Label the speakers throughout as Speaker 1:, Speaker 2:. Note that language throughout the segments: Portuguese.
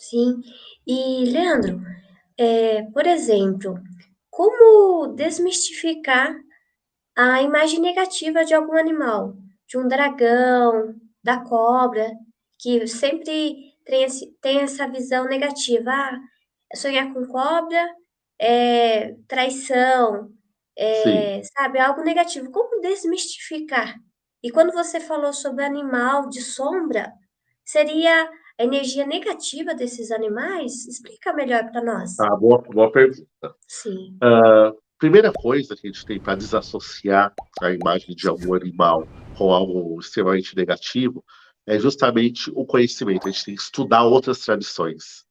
Speaker 1: sim. E, Leandro, por exemplo, como desmistificar a imagem negativa de algum animal, de um dragão, da cobra, que sempre tem essa visão negativa. Ah, sonhar com cobra é traição,
Speaker 2: Sim.
Speaker 1: sabe, algo negativo. Como desmistificar? E quando você falou sobre animal de sombra, seria a energia negativa desses animais? Explica melhor para nós.
Speaker 2: Ah, boa pergunta.
Speaker 1: Sim,
Speaker 2: Primeira coisa que a gente tem para desassociar a imagem de algum animal com algo extremamente negativo é justamente o conhecimento. A gente tem que estudar outras tradições,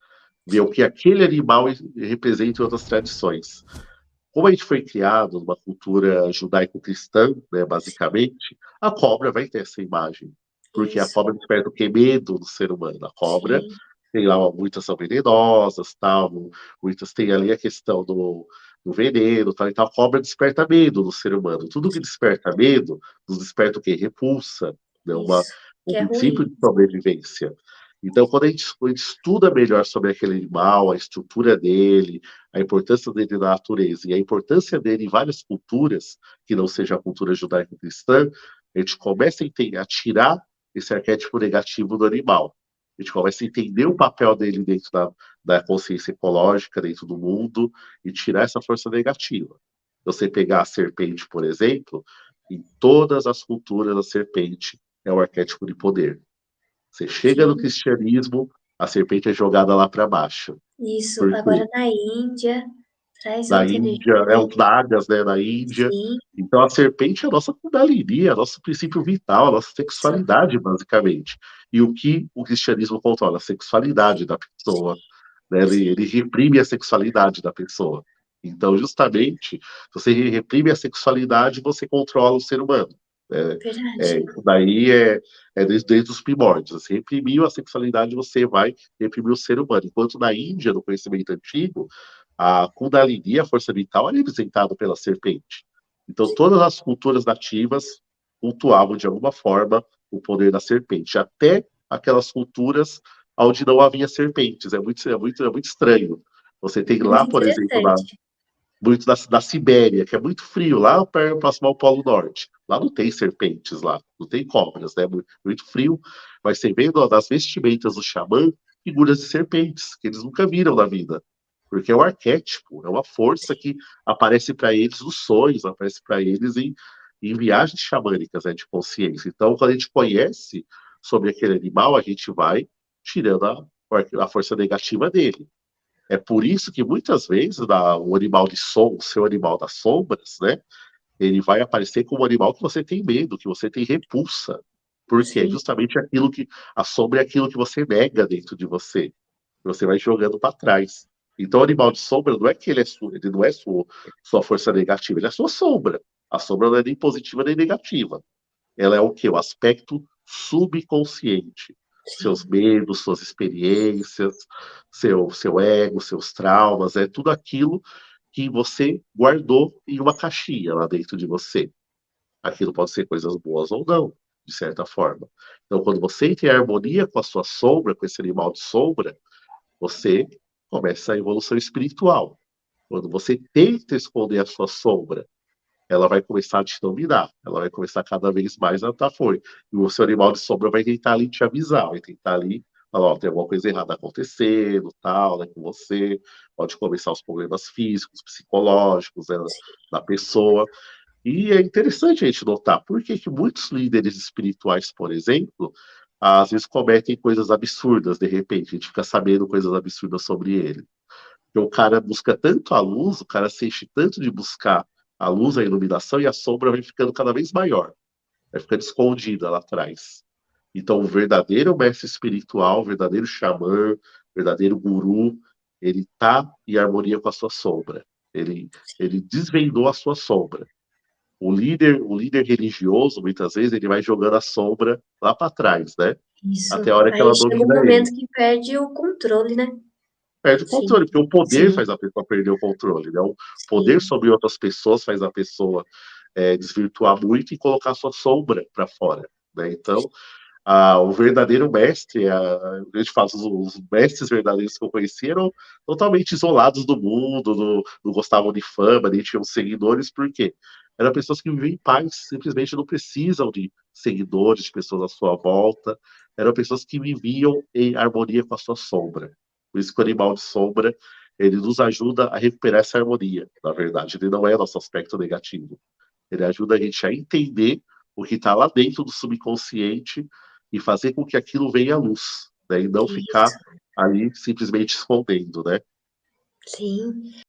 Speaker 2: ver o que aquele animal representa em outras tradições. Como a gente foi criado numa cultura judaico-cristã, né, basicamente, a cobra vai ter essa imagem. Porque a
Speaker 1: isso.
Speaker 2: cobra desperta o que? Medo do ser humano. A cobra
Speaker 1: Sim,
Speaker 2: tem lá, muitas são venenosas, tal, muitas têm ali a questão do veneno, tal, então a cobra desperta medo no ser humano. Tudo que desperta medo, nos desperta o quê? Repulsa, né?
Speaker 1: isso.
Speaker 2: Um
Speaker 1: Que é
Speaker 2: princípio
Speaker 1: ruim.
Speaker 2: de sobrevivência. Então, quando a gente estuda melhor sobre aquele animal, a estrutura dele, a importância dele na natureza e a importância dele em várias culturas, que não seja a cultura judaico-cristã, a gente começa a tirar esse arquétipo negativo do animal. A gente começa a entender o papel dele dentro da consciência ecológica, dentro do mundo, e tirar essa força negativa. Você pegar a serpente, por exemplo, em todas as culturas, a serpente é o arquétipo de poder. Você chega no
Speaker 1: Sim,
Speaker 2: cristianismo, a serpente é jogada lá para baixo.
Speaker 1: isso.
Speaker 2: Por
Speaker 1: Agora
Speaker 2: quê?
Speaker 1: na Índia, traz
Speaker 2: Na
Speaker 1: outra
Speaker 2: Índia,
Speaker 1: energia, né?
Speaker 2: os nagas, né, na Índia.
Speaker 1: Sim,
Speaker 2: Então a serpente é a nossa kundalini, é o nosso princípio vital, a nossa
Speaker 1: isso.
Speaker 2: sexualidade, basicamente. E o que o cristianismo controla? A sexualidade da pessoa. Né? Ele
Speaker 1: Sim,
Speaker 2: reprime a sexualidade da pessoa. Então, justamente, se você reprime a sexualidade, você controla o ser humano.
Speaker 1: verdade.
Speaker 2: Isso daí é desde os primórdios. Você reprimiu a sexualidade, você vai reprimir o ser humano. Enquanto na Índia, no conhecimento antigo, a Kundalini, a força vital, é representada pela serpente. Então, todas as culturas nativas cultuavam de alguma forma o poder da serpente, até aquelas culturas onde não havia serpentes. É muito estranho. Você tem lá,
Speaker 1: Muito
Speaker 2: por exemplo,
Speaker 1: interessante.
Speaker 2: muito da Sibéria, que é muito frio, lá próximo ao Polo Norte. Lá não tem serpentes, lá, não tem cobras, né? Muito frio. Mas você vê nas vestimentas do xamã figuras de serpentes, que eles nunca viram na vida. Porque é um arquétipo, é uma força que aparece para eles nos sonhos, aparece para eles em viagens xamânicas, né, de consciência. Então, quando a gente conhece sobre aquele animal, a gente vai tirando a força negativa dele. É por isso que muitas vezes o animal de som, o seu animal das sombras, né? Ele vai aparecer como um animal que você tem medo, que você tem repulsa. Porque é
Speaker 1: Sim,
Speaker 2: justamente aquilo que. A sombra é aquilo que você nega dentro de você. Que você vai jogando para trás. Então, o animal de sombra não é que ele não é sua força negativa, ele é a sua sombra. A sombra não é nem positiva nem negativa. Ela é o quê? O aspecto subconsciente. Seus
Speaker 1: sim,
Speaker 2: medos, suas experiências, seu ego, seus traumas, é tudo aquilo que você guardou em uma caixinha lá dentro de você. Aquilo pode ser coisas boas ou não, de certa forma. Então, quando você entra em harmonia com a sua sombra, com esse animal de sombra, você começa a evolução espiritual. Quando você tenta esconder a sua sombra, ela vai começar a te dominar, ela vai começar cada vez mais a estar forte. E o seu animal de sombra vai tentar ali te avisar, vai tentar ali falar, ó, tem alguma coisa errada acontecendo, tal, né, com você, pode começar os problemas físicos, psicológicos, né, da pessoa. E é interessante a gente notar por que que muitos líderes espirituais, por exemplo, às vezes cometem coisas absurdas, de repente, a gente fica sabendo coisas absurdas sobre ele. Porque o cara busca tanto a luz, o cara se enche tanto de buscar a luz, a iluminação, e a sombra vai ficando cada vez maior, vai ficando escondida lá atrás. Então, o verdadeiro mestre espiritual, o verdadeiro xamã, o verdadeiro guru, ele está em harmonia com a sua sombra. Ele desvendou a sua sombra. O líder religioso, muitas vezes, ele vai jogando a sombra lá para trás, né?
Speaker 1: isso.
Speaker 2: Até a hora que
Speaker 1: Aí
Speaker 2: ela
Speaker 1: chega um
Speaker 2: domina ele.
Speaker 1: momento que perde o controle, né?
Speaker 2: Perde o
Speaker 1: Sim,
Speaker 2: controle, porque o poder
Speaker 1: sim,
Speaker 2: faz a pessoa perder o controle, né? O poder
Speaker 1: sim.
Speaker 2: sobre outras pessoas faz a pessoa desvirtuar muito e colocar sua sombra para fora, né? Então, O verdadeiro mestre, a gente fala, os mestres verdadeiros que eu conheci eram totalmente isolados do mundo, não gostavam de fama, nem tinham seguidores, por quê? Eram pessoas que vivem em paz, simplesmente não precisam de seguidores, de pessoas à sua volta, eram pessoas que viviam em harmonia com a sua sombra. Por isso que o animal de sombra, ele nos ajuda a recuperar essa harmonia, na verdade, ele não é nosso aspecto negativo. Ele ajuda a gente a entender o que está lá dentro do subconsciente e fazer com que aquilo venha à luz, né? E não ficar
Speaker 1: Isso,
Speaker 2: ali simplesmente escondendo, né?
Speaker 1: sim.